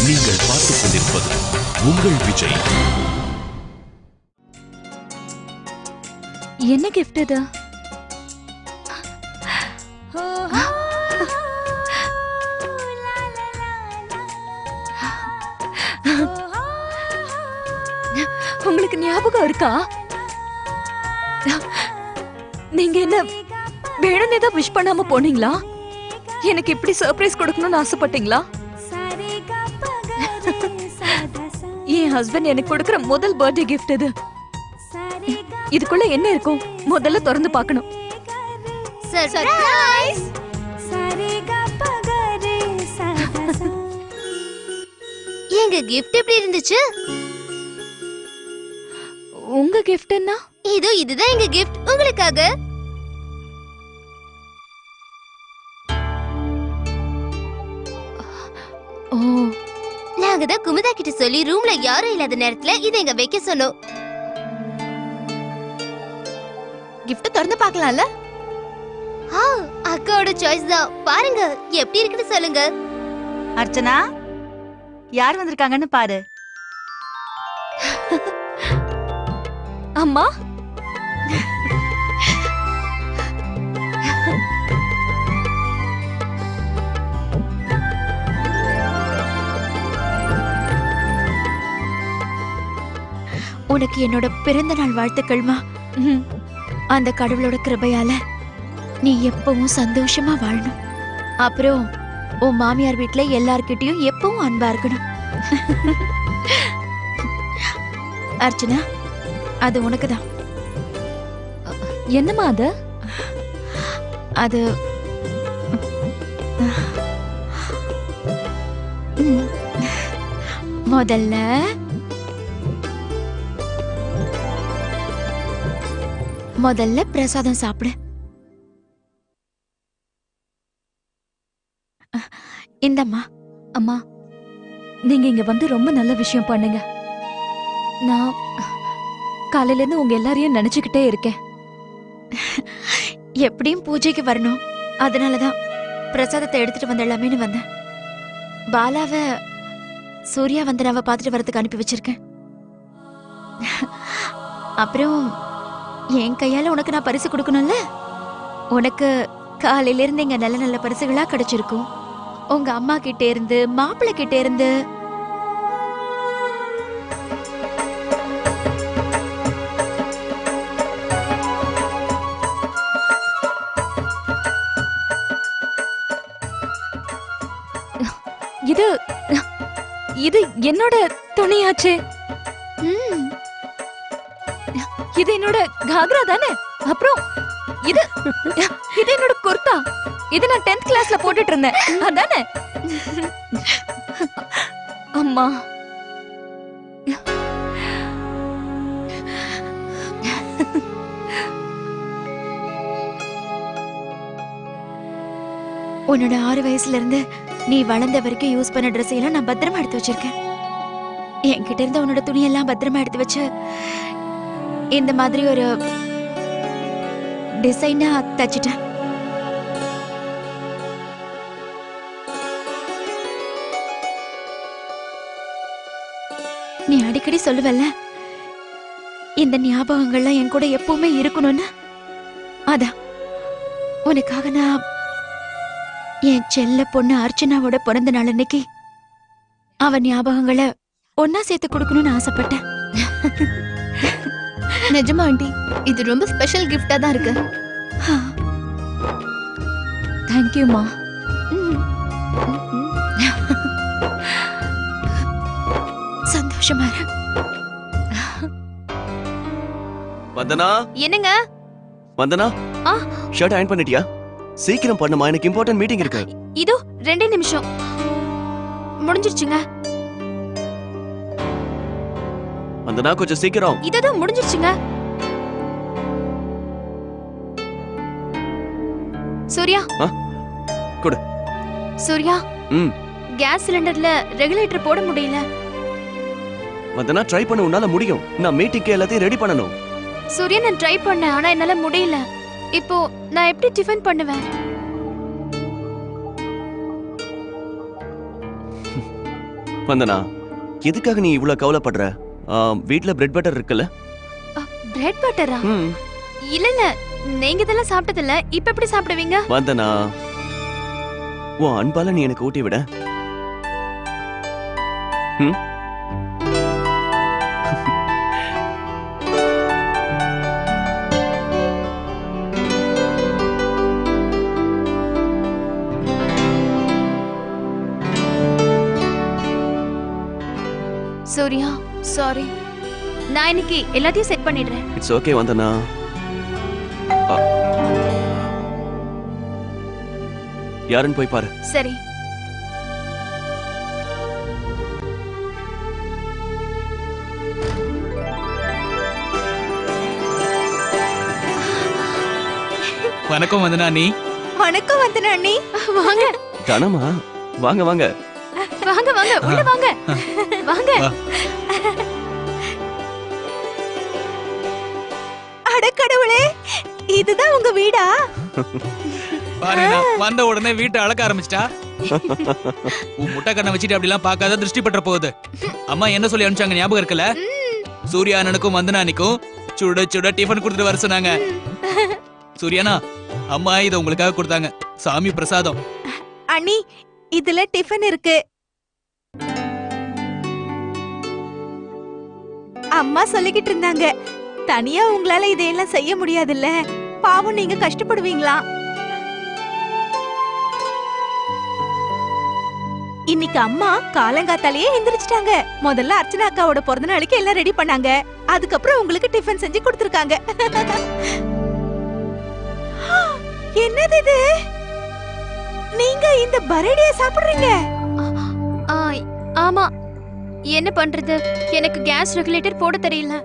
நீங்கள் பார்த்துக் கொண்டிருப்பது உங்கள் விஜய். என்ன கிஃப்ட் இது? உங்களுக்கு ஞாபகம் இருக்கா? நீங்க என்ன வேணும்னே தான் விஷ் பண்ணாம போனீங்களா? எனக்கு இப்படி சர்ப்ரைஸ் கொடுக்கணும்னு ஆசைப்பட்டீங்களா? என் ஹஸ்பண்ட் எனக்கு கொடுக்கிற முதல் பர்த்டே கிஃப்ட் இது. இதுக்குள்ள என்ன இருக்கும் முதல்ல திறந்து பார்க்கணும். சர்ப்ரைஸ்! எங்க கிஃப்ட் எப்படி இருந்துச்சு? உங்க கிஃப்ட் என்ன? இதுதான் எங்க கிஃப்ட் உங்களுக்காக. ஓ, நாங்க தான் குமுதா கிட்ட சொல்லி ரூம்ல யாரும் இல்லாத நேரத்துல இதை எங்க வைக்க சொன்னோம். கிஃப்ட் திறந்து பார்க்கலாம்ல? அக்காவோட சாய்ஸ் தான். பாருங்க எப்படி இருக்குன்னு சொல்லுங்க. அர்ச்சனா, யார் வந்திருக்காங்கன்னு பாரு. அம்மா, உனக்கு என்னோட பிறந்த நாள் வாழ்த்துக்கள்மா. அந்த கடவுளோட கிருபையால நீ எப்பவும் சந்தோஷமா வாழணும். அப்புறம் உன் மாமியார் வீட்டுல எல்லார்கிட்டயும் எப்பவும் அன்பா இருக்கணும். அர்ச்சனா, அது உனக்குதான். என்னம்மா அது? அது முதல்ல பிரசாதம் சாப்பிடு. இந்தம்மா. அம்மா, நீங்க இங்க வந்து ரொம்ப நல்ல விஷயம் பண்ணுங்க. நான் காலையில இருந்து உங்க எல்லாரையும் நினைச்சுக்கிட்டே இருக்கேன். எப்படியும் பூஜைக்கு வரணும், அதனாலதான் பிரசாதத்தை எடுத்துட்டு வந்துடலாமேன்னு வந்தேன். பாலாவ சூர்யா வந்தனாவ பார்த்துட்டு வரதுக்கு அனுப்பி வச்சிருக்கேன். அப்புறம் என் கையால உனக்கு நான் பரிசு கொடுக்கணும்ல. உனக்கு காலையில இருந்து இங்க நல்ல நல்ல பரிசுகளா கிடைச்சிருக்கும். உங்க அம்மா கிட்ட இருந்து, மாப்பிள்ளை கிட்ட இருந்து. இது இது என்னோட துணியாச்சே. இது என்னோட காக்ரா தானே? அப்புறம் இது இது என்னோட குர்தா. இது நான் 10th கிளாஸ்ல போட்டுட்டு இருந்தேன், அதானே? அம்மா, உன்னோட 6 வயசுல இருந்து நீ வளர்ந்த வரைக்கும் யூஸ் பண்ண ட்ரெஸ் எல்லாம் நான் பத்திரமா எடுத்து வச்சிருக்கேன். என்கிட்ட இருந்த உன்னோட துணியெல்லாம் பத்திரமா எடுத்து வச்சு இந்த மாதிரி ஒரு டிசைனா தச்சிட்டேன். நீ அடிக்கடி சொல்லுவல்ல, இந்த ஞாபகங்கள்லாம் என் கூட எப்பவுமே இருக்கணும்னு. அதான் உனக்காக நான் என் செல்ல பொண்ணு அர்ச்சனாவோட பிறந்த நாள் அன்னைக்கு அவன் ஞாபகங்களை ஒன்னா சேர்த்து கொடுக்கணும்னு ஆசைப்பட்டேன். நிஜமா ஆண்டி, இது ரொம்ப ஸ்பெஷல் கிஃப்டா தான் இருக்கு. தேங்க்யூமா. சந்தோஷமா இரு. வந்தனா, என்னங்க? வந்தனா, ஷர்ட் அயர்ன் பண்ணிட்டியா? சீக்கிரம் பண்ணுமா, எனக்கு இம்பார்ட்டன்ட் மீட்டிங் இருக்கு. இதோ 2 நிமிஷம் முடிஞ்சிருச்சுங்க. வந்தனா, கொஞ்சம் சீக்கிரம். இதோ முடிஞ்சிருச்சுங்க. சூர்யா, கொடு. சூர்யா, கேஸ் சிலிண்டர்ல ரெகுலேட்டர் போட முடியல. வந்தனா, ட்ரை பண்ண, உன்னால முடியும். நான் மீட்டிங்க்கு எல்லாத்தையும் ரெடி பண்ணனும். சூர்யா, நான் ட்ரை பண்ணேன், ஆனா என்னால முடியல. இப்போ நான் எப்படி டிஃபன் பண்ணுவேன்? வந்தனா எதுக்காக நீ இவ்வளவு கவலைப்படுற? வீட்ல பிரெட் பட்டர் இருக்குல்ல? பிரெட் பட்டரா? ம். இல்ல நீங்க இதெல்லாம் சாப்பிட்டது இல்ல, இப்ப எப்படி சாப்பிடுவீங்க? வந்தனா உன் அன்பால நீ எனக்கு ஊட்டி விட. ம்? சூர்யா, சாரி. நான் இன்னைக்கு எல்லாத்தையும் செட் பண்ணிடுறேன். இட்ஸ் ஓகே வந்தனா. யாருன்னு போய் பாரு. சரி. வணக்கம் வந்தனா நீ. வணக்கம் வந்தனா அண்ணி. வாங்க கனமா, வாங்க வாங்க. வாங்க வாங்க, உள்ள வாங்க வாங்க. அடக்கடவுளே, இதுதான் உங்க வீடா? பாருங்க வந்த உடனே வீட்டை அழக்க ஆரம்பிச்சிட்டா. உன் முட்டை கண்ணை வச்சுட்டு அப்படிலாம் பார்க்காத, திருஷ்டி பற்ற போகுது. அம்மா என்ன சொல்லி அனுப்பிச்சாங்க ஞாபகம் இருக்குல்ல? சூர்யா அண்ணனுக்கும் வந்தனானிக்கும் சுட சுட டிஃபன் கொடுத்துட்டு வர சொன்னாங்க. சூர்யானா, அம்மா இதை உங்களுக்காக கொடுத்தாங்க, சாமி பிரசாதம். அண்ணி, இதுல டிஃபன் இருக்கு. அம்மா சொல்லிக்கிட்டு இருந்தாங்க, தனியா உங்களால இதையெல்லாம் செய்ய முடியாதுல்ல, பாவம் நீங்க கஷ்டப்படுவீங்களா. இன்னைக்கு அம்மா காலங்காத்தாலேயே எந்திரிச்சிட்டாங்க. முதல்ல அர்ச்சனா அக்காவோட பிறந்த நாளைக்கு எல்லாம் ரெடி பண்ணாங்க. அதுக்கப்புறம் உங்களுக்கு டிஃபன் செஞ்சு கொடுத்திருக்காங்க. என்னது இது? நீங்க இந்த பரடியை சாப்பிடுறீங்க? ஆமா, என்ன பண்றது, எனக்கு கேஸ் ரெகுலேட்டர் போட தெரியல.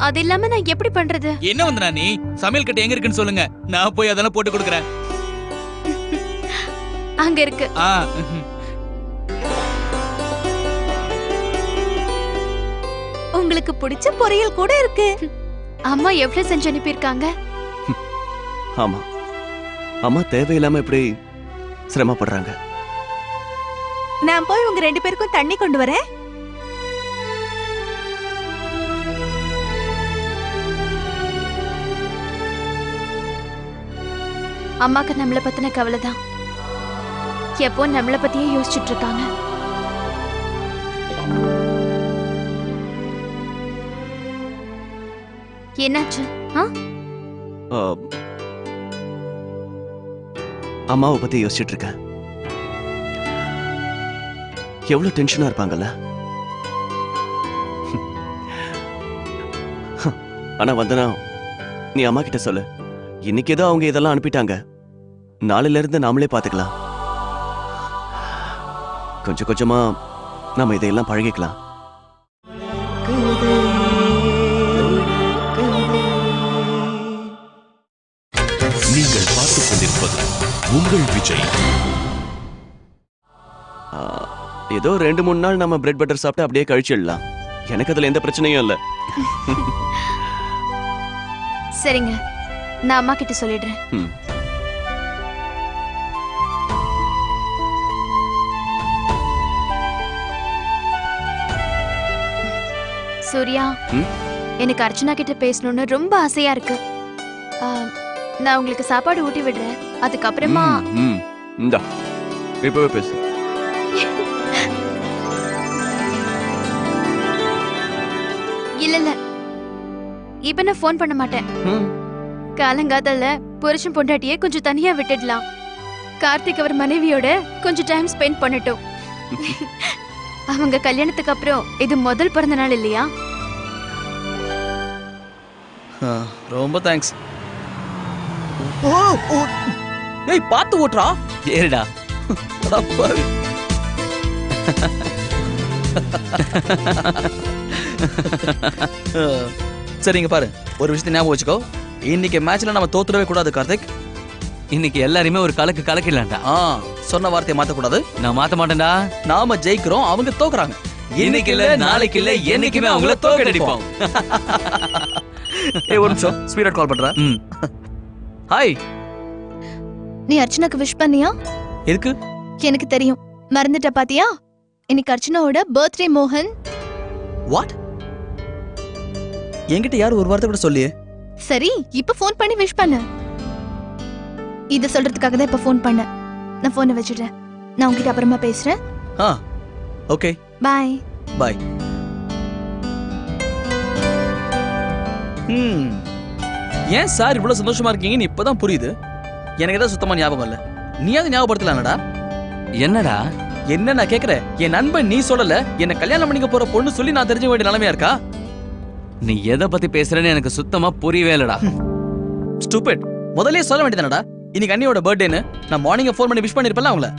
அது இல்லாம நான் எப்படி பண்றது? என்ன வந்தனா நீ, சமையல் கட்டு எங்க இருக்குன்னு சொல்லுங்க, நான் போய் அதெல்லாம் போட்டு கொடுக்கறேன். அங்க இருக்கு. உங்களுக்கு பிடிச்ச பொரியல் கூட இருக்கு. அம்மா எவ்வளவு செஞ்சு அனுப்பியிருக்காங்க. ஆமா, அம்மா தேவையில்லாம இப்படி சிரமப்படுறாங்க. நான் போய் உங்க 2 பேருக்கும் தண்ணி கொண்டு வரேன். அம்மாக்கு நம்மள பத்தின கவலைதான், எப்போ நம்மள பத்தியே யோசிச்சுட்டு இருக்காங்க. என்னாச்சு? அம்மாவை பத்தி யோசிச்சுட்டு இருக்கேன். எவ்வளவு டென்ஷனா இருப்பாங்கல்ல. ஆனா வந்தனா, நீ அம்மா கிட்ட சொல்லு, இன்னைக்கு ஏதோ அவங்க இதெல்லாம் அனுப்பிட்டாங்க, நாளையில இருந்து நாமளே பாத்துக்கலாம். கொஞ்சம் கொஞ்சமா நாம இதையெல்லாம் பழகிக்கலாம். நீங்கள் பார்த்துக் கொண்டிருப்பது உங்கள் விஜய். ஏதோ 2-3 நாள் நம்ம பிரெட் பட்டர் சாப்பிட்டு அப்படியே கழிச்சிடலாம். எனக்கு அதுல எந்த பிரச்சனையும் இல்ல. சரிங்க, நான் அம்மா கிட்ட சொல்லிடுறேன். சூர்யா, எனக்கு அர்ச்சனா கிட்ட பேசணும்னு ரொம்ப ஆசையா இருக்கு. நான் உங்களுக்கு சாப்பாடு ஊட்டி விடுறேன், அதுக்கப்புறமா. இந்தா இப்பவே பேசு. இல்ல இப்ப நான் போன் பண்ண மாட்டேன். காலங்காத்தால புருஷன் பொண்டாட்டியே கொஞ்சம் தனியா விட்டுடலாம். கார்த்திக் அவர் மனைவியோட கொஞ்சம் டைம் ஸ்பெண்ட் பண்ணட்டும். அவங்க கல்யாணத்துக்கு அப்புறம் இது முதல் பிறந்த நாள் இல்லையா? ரொம்ப தேங்க்ஸ். ஏய் பாத்து ஓட்றா. ஏறிடா. சரிங்க பாரு, ஒரு விஷயத்தை ஞாபகம் வச்சுக்கோ, இன்னைக்கு மேட்ச்ல நம்ம தோத்துடவே கூடாது கார்த்திக். இன்னைக்கு எல்லாரையுமே ஒரு கலக்கு கலக்கிடலாம்டா. சொன்ன வார்த்தையை மாத்த கூடாது. நான் மாத்த மாட்டேன்டா. நாம ஜெயிக்கிறோம், அவங்க தோக்குறாங்க. இன்னைக்கு இல்ல நாளைக்கு இல்ல என்னைக்குமே அவங்கள தோக்கடிப்போம். ஏய் ஒரு நிமிஷம், ஸ்பீடா கால் பண்றேன். ஹாய். நீ அர்ச்சனாக்கு விஷ் பண்ணியா? எதுக்கு? எனக்கு தெரியும், மறந்துட்ட பாத்தியா? இன்னைக்கு அர்ச்சனாவோட பர்த்டே மோகன். வாட்? என்கிட்ட யாரும் ஒரு வார்த்தை கூட சொல்லியே. சரி, இப்ப ஃபோன் பண்ணி விஷ் பண்ணு. இத சொல்றதுக்காக தான் இப்ப ஃபோன் பண்ண. நான் ஃபோனை வச்சிடுறேன். நான் உங்ககிட்ட அப்புறமா பேசுறேன். ஓகே, பாய். பாய். ஏன் சார் இவ்வளவு சந்தோஷமா இருக்கீங்கன்னு இப்பதான் புரியுது. எனக்கு தான் சுத்தமா ஞாபகம் இல்ல. நீயாவது ஞாபகப்படுத்தலாம்டா. என்னடா என்ன நான் கேக்குறேன்? என் நண்பன் நீ சொல்லல, என்ன கல்யாணம் பண்ணிக்க போற பொண்ணு சொல்லி நான் தெரிஞ்ச வேண்டிய நிலைமையா இருக்கா? நீ எதை பத்தி பேசுறேன்னு எனக்கு சுத்தமா புரியவே இல்லடா. ஸ்டூபிட். முதல்லயே சொல்ல வேண்டியதானடா இன்னைக்கு அண்ணியோட பர்த்டேன்னு. நான் மார்னிங் ஃபோன் பண்ணி விஷ் பண்ணிருப்பேன்ல அவங்கள.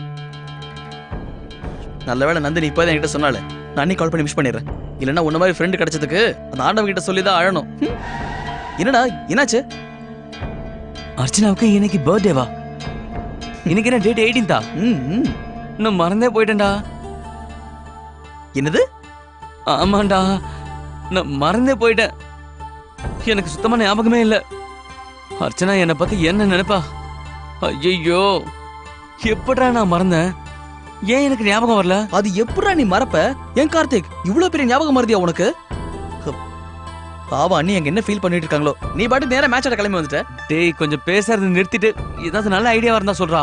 நல்லவேளை நந்தினி இப்போதான் என்கிட்ட சொன்னாலே. நான் அன்னி கால் பண்ணி விஷ் பண்ணிடுறேன். இல்லைன்னா உன்ன மாதிரி ஃப்ரெண்டு கிடைச்சதுக்கு அந்த ஆண்டவன் கிட்ட சொல்லி தான் அழணும். என்னடா என்னாச்சு? அர்ச்சனாவுக்கு இன்னைக்கு பர்த்டேவா? இன்னைக்கு என்ன டேட் 18தா? நான் மறந்தே போயிட்டேன்டா. என்னது? ஆமாண்டா, நான் மறந்தே போயிட்டேன். எனக்கு சுத்தமா ஞாபகமே இல்ல. அர்ச்சனா என்னை பத்தி என்ன நினைப்பா? ஐயோ, எப்படா நான் மறந்தேன்? ஏன் எனக்கு ஞாபகம் வரல? அது எப்படா நீ மறப்ப? ஏன் கார்த்திக் இவ்வளவு பெரிய ஞாபகம் மறதியா உனக்கு? பாவம் அண்ணி எங்க என்ன ஃபீல் பண்ணிட்டு இருக்காங்களோ. நீ பாட்டு நேரா மேட்சோட கிளம்பி வந்துட்ட. டேய், கொஞ்சம் பேசுறது நிறுத்திட்டு ஏதாவது நல்ல ஐடியா இருந்தா சொல்றா.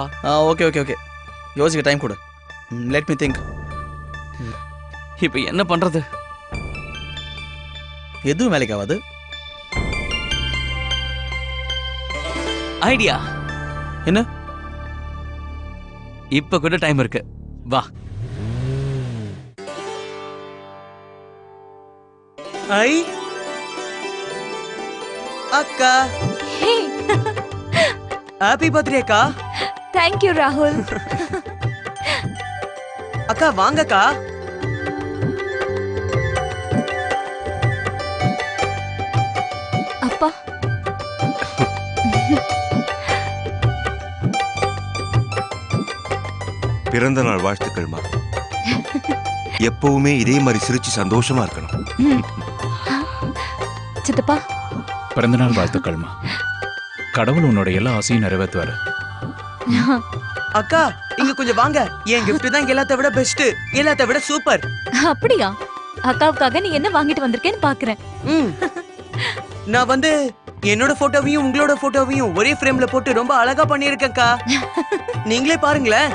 ஓகே ஓகே ஓகே, யோசிக்க டைம் கொடு. Let me think. இப்ப என்ன பண்றது? எதுவும் வேலைக்கு ஆகாது. ஐடியா என்ன? இப்ப கூட டைம் இருக்கு, வா. ஐ அக்கா, ஹாப்பி பர்த்டே அக்கா. தேங்க் யூ ராகுல். அக்கா வாங்கக்கா. அப்பா, பிறந்த நாள் வாழ்த்துக்கள்மா. எப்பவுமே இதே மாதிரி சிரிச்சு சந்தோஷமா இருக்கணும். சித்தப்பா, பிறந்தநாள் வாழ்த்துக்கள்மா. கடவுள் உன்னோட எல்லா ஆசையும் நிறைவேற்றுவாரு. அக்கா இங்க கொஞ்சம் வாங்க. என் கிஃப்ட் தான் எல்லாத்த விட பெஸ்ட், எல்லாத்த விட சூப்பர். அப்படியா? அக்காவுக்காக நீ என்ன வாங்கிட்டு வந்திருக்கேன்னு பாக்குறேன். நான் வந்து என்னோட போட்டோவையும் உங்களோட போட்டோவையும் ஒரே ஃப்ரேம்ல போட்டு ரொம்ப அழகா பண்ணிருக்கேன்க்கா. நீங்களே பாருங்களேன்.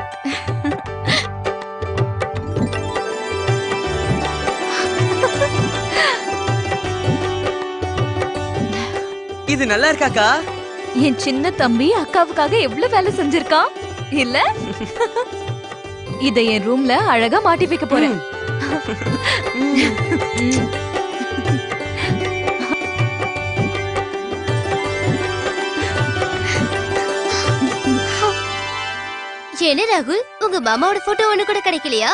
இது நல்லா இருக்காக்கா? என் சின்ன தம்பி அக்காவுக்காக எவ்வளவு வேலை செஞ்சிருக்கான் இல்ல? இத என் ரூம்ல அழகா மாட்டி வைக்க போறேன். என்ன ராகுல், உங்க மாமாவோட போட்டோ ஒண்ணு கூட கிடைக்கலையா?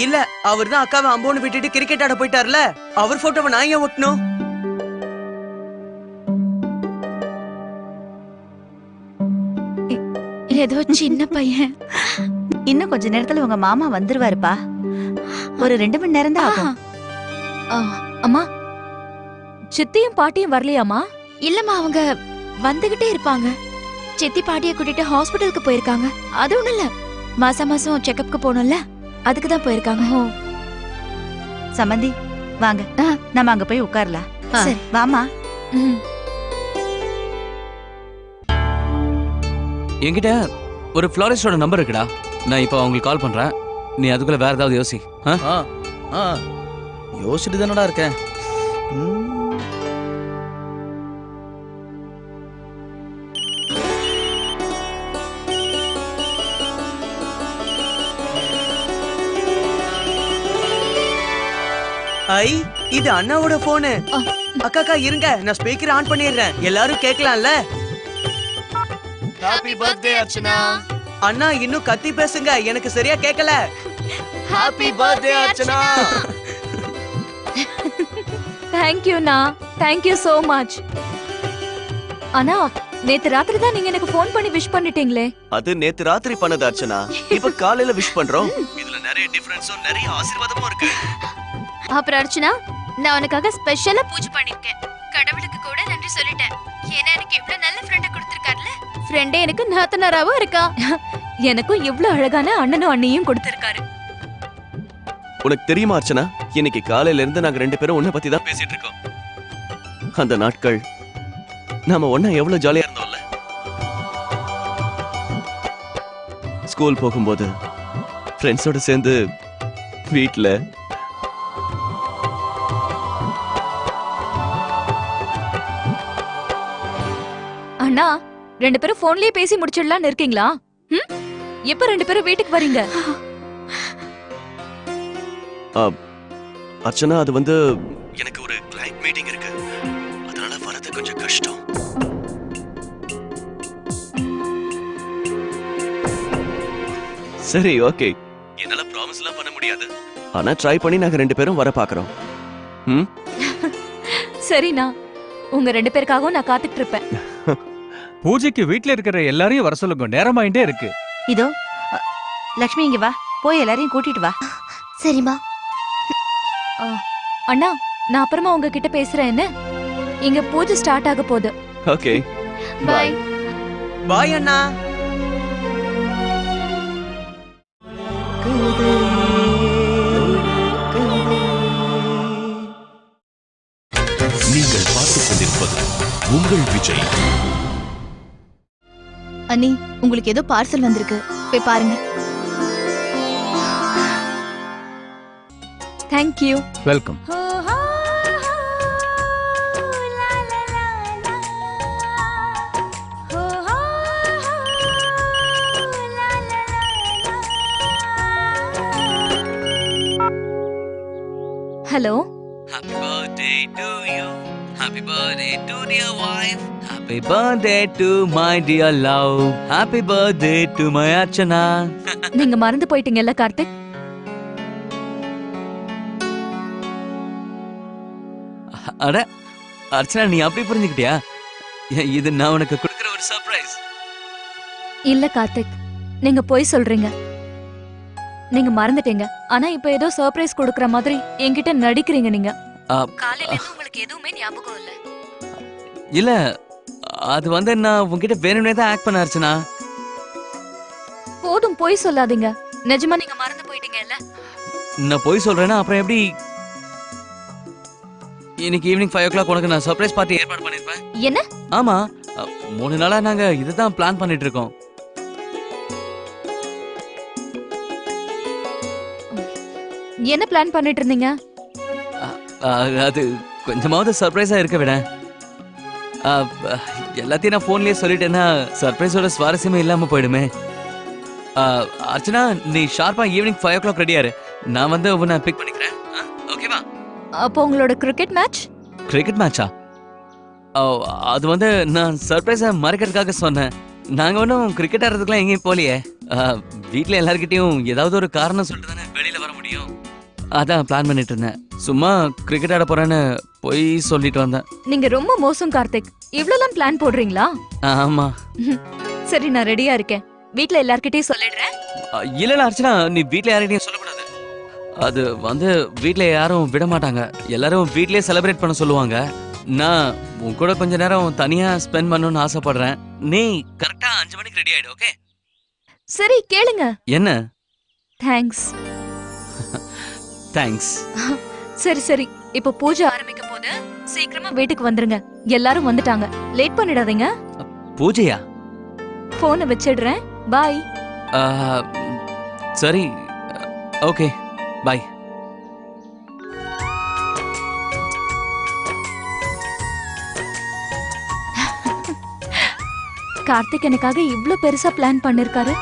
இல்ல, அவர் தான் அக்காவை அம்போன்னு விட்டுட்டு கிரிக்கெட் ஆட போயிட்டார்ல. அவர் போட்டோவை நான் ஏன் ஒட்டணும்? ஏதோ சின்ன பையன். இன்னும் கொஞ்ச நேரத்துல உங்க மாமா வந்துருவாருப்பா. ஒரு 2 மணி நேரம் தான் ஆகும். அம்மா, சித்தியும் பாட்டியும் வரலையாமா? இல்லம்மா, அவங்க வந்துகிட்டே இருப்பாங்க. சித்தி பாட்டியை கூட்டிட்டு ஹாஸ்பிட்டலுக்கு போயிருக்காங்க. அது ஒண்ணும் இல்ல, மாசம் மாசம் செக்கப்க்கு போகணும்ல, அதுக்கு தான் போயிருக்காங்க. சம்பந்தி வாங்க, நம்ம அங்க போய் உட்காரலாம். சரி வாமா. என்கிட்ட ஒரு ஃப்ளாரிஸ்டோட நம்பர் இருக்குடா. நான் இப்போ அவங்களுக்கு கால் பண்றேன். நீ அதுக்குள்ள வேற ஏதாவது யோசி. யோசிச்சுட்டு தானடா இருக்கேன். ஐ, இது அண்ணாவோட போனு. அக்காக்கா இருங்க, நான் ஸ்பீக்கர் ஆன் பண்ணிடுறேன். எல்லாரும் கேட்கலாம்ல. Happy birthday Archana. அண்ணா இன்னும் கத்தி பேசுங்க, எனக்கு சரியா கேட்கல. Happy birthday Archana. Thank you நா, தேங்க் யூ so much. அண்ணா, நேத்து ராத்திரி தான் நீங்க எனக்கு ஃபோன் பண்ணி விஷ் பண்ணிட்டீங்களே. அது நேத்து ராத்திரி பண்ணது அர்ச்சனா. இப்ப காலையில விஷ் பண்றோம். இதுல நிறைய டிஃபரன்ஸும் நிறைய ஆசீர்வாதமும் இருக்கு. அப்புறம் அர்ச்சனா, நான் உனக்காக ஸ்பெஷலா பூஜை பண்ணிருக்கேன். கடவுளுக்கு கூட நன்றி சொல்லிட்டேன். ஏன்னா எனக்கு எவ்வளவு நல்ல ஃப்ரெண்ட கொடுத்திருக்காருல. ஃப்ரெண்டே எனக்கு நாத்தனாராவும் இருக்கா. எனக்கும் எவ்வளவு அழகான அண்ணனும் அண்ணியும் கொடுத்திருக்காரு. உனக்கு தெரியுமா அர்ச்சனா, இன்னைக்கு காலையில இருந்து நாங்க 2 பேரும் உன்னை பத்தி தான் பேசிட்டு இருக்கோம். அந்த நாட்கள் நாம ஒண்ணா எவ்வளவு ஜாலியா இருந்தோம்ல. ஸ்கூல் போகும்போது ஃப்ரெண்ட்ஸோட சேர்ந்து வீட்ல அண்ணா 2 பேரும் போன்லயே பேசி முடிச்சிடலாம்னு இருக்கீங்களா? எப்ப 2 பேரும் வீட்டுக்கு வரீங்க? அர்ச்சனா, அது வந்து எனக்கு ஒரு கிளைண்ட் மீட்டிங் இருக்கு, அதனால வரது கொஞ்சம் கஷ்டம். சரி, ஓகே. என்னால ப்ராமிஸ்லாம் பண்ண முடியாது, ஆனா ட்ரை பண்ணி நாங்க 2 பேரும் வர பாக்குறோம். சரிண்ணா, உங்க 2 பேருக்காகவும் நான் காத்துட்டு இருப்பேன். பூஜைக்கு வீட்ல இருக்கிற எல்லாரையும் வர சொல்லுங்க, நேரமாயிட்டே இருக்கு. இதோ லக்ஷ்மி, இங்க வா, போய் எல்லாரையும் கூட்டிட்டு வா. சரிம்மா. அண்ணா, நான் அப்புறமா உங்ககிட்ட பேசுறேன். என்ன, இங்க பூஜை ஸ்டார்ட் ஆக போகுது. Okay, bye. பாய் அண்ணா. நீங்கள் பார்த்துக் கொண்டிருப்பது உங்கள் விஜய். அண்ணி, உங்களுக்கு ஏதோ பார்சல் வந்திருக்கு, போய் பாருங்க. Thank you. Welcome. Hello. Happy birthday to you. Happy birthday to dear wife. Happy birthday to my dear love. Happy birthday to my Archana. நீங்க மறந்து போயிட்டீங்கல்ல கார்த்திக்? அட அர்ச்சனா, நீ அப்படி புரிஞ்சுக்கிட்டியா? இது நான் உனக்கு கொடுக்கிற ஒரு சர்ப்ரைஸ். இல்ல கார்த்திக், நீங்க போய் சொல்றீங்க. நீங்க மறந்துட்டீங்க, ஆனா இப்ப ஏதோ சர்ப்ரைஸ் கொடுக்கற மாதிரி என்கிட்ட நடிக்கிறீங்க. நீங்க காலையில இருந்து உங்களுக்கு எதுவுமே ஞாபகம் இல்ல. இல்ல, அது வந்து நான் உன்கிட்ட வேணும்னே தான் ஆக்ட் பண்ண அர்ச்சனா. போதும், போய் சொல்லாதீங்க. நிஜமா நீங்க மறந்து போயிட்டீங்க இல்ல? நான் போய் சொல்றேன்னா அப்புறம் எப்படி? இன்னைக்கு ஈவினிங் 5 o'clock உனக்கு நான் சர்ப்ரைஸ் பார்ட்டி ஏற்பாடு பண்ணிருப்பேன். என்ன? ஆமா, 3 நாளா நாங்க இதுதான் பிளான் பண்ணிட்டு இருக்கோம். என்ன பிளான் பண்ணிட்டு இருந்தீங்க? அது கொஞ்சமாவது சர்ப்ரைஸா இருக்க விட. எல்லாத்தையும் நான் போன்லயே சொல்லிட்டேன்னா சர்ப்ரைஸோட சுவாரஸ்யமே இல்லாம போயிடுமே. அர்ச்சனா, நீ ஷார்ப்பா ஈவினிங் 5 o'clock ரெடியாரு. நான் வந்து உன்னை பிக் பண்ணிக்கிறேன். ஓகேவா? அப்போ உங்களோட கிரிக்கெட் மேட்ச்? கிரிக்கெட் மேட்சா? அது வந்து நான் சர்ப்ரைஸா மறைக்கிறதுக்காக சொன்னேன். நாங்க ஒன்றும் கிரிக்கெட் ஆடுறதுக்குலாம் எங்கேயும் போலியே. வீட்டில் எல்லாருக்கிட்டையும் ஏதாவது ஒரு காரணம் சொல்லிட்டு தானே வெளியில வர முடியும். அதான் பிளான் பண்ணிட்டு இருந்தேன். சும்மா கிரிக்கெட் ஆட போறேன்னு போய் சொல்லிட்டு வந்தேன். நீங்க ரொம்ப மோசம் கார்த்திக். இவ்வளவுலாம் பிளான் போடுறீங்களா? ஆமா. சரி, நான் ரெடியா இருக்கேன். வீட்ல எல்லார்கிட்டயும் சொல்லிடுறேன். இல்ல அர்ச்சனா, நீ வீட்ல யார்கிட்டயும் சொல்லக்கூடாது. அது வந்து வீட்ல யாரும் விட மாட்டாங்க. எல்லாரும் வீட்லயே செலிப்ரேட் பண்ண சொல்லுவாங்க. நான் உன் கூட கொஞ்ச நேரம் தனியா ஸ்பெண்ட் பண்ணணும்னு ஆசைப்படுறேன். நீ கரெக்டா 5 மணிக்கு ரெடி ஆயிடு. ஓகே? சரி, கேளுங்க. என்ன? தேங்க்ஸ். தேங்க்ஸ். சரி சரி, இப்போ பூஜை ஆரம்பிக்க போது சீக்கிரமா வீட்டுக்கு வந்துருங்க. எல்லாரும் வந்துட்டாங்க, லேட் பண்ணிடாதீங்க. பூஜையா? போனை வச்சிடுறேன். பாய். சரி, ஓகே, பாய். கார்த்திக் எனக்காக இவ்ளோ பெருசா பிளான் பண்ணிருக்காரு.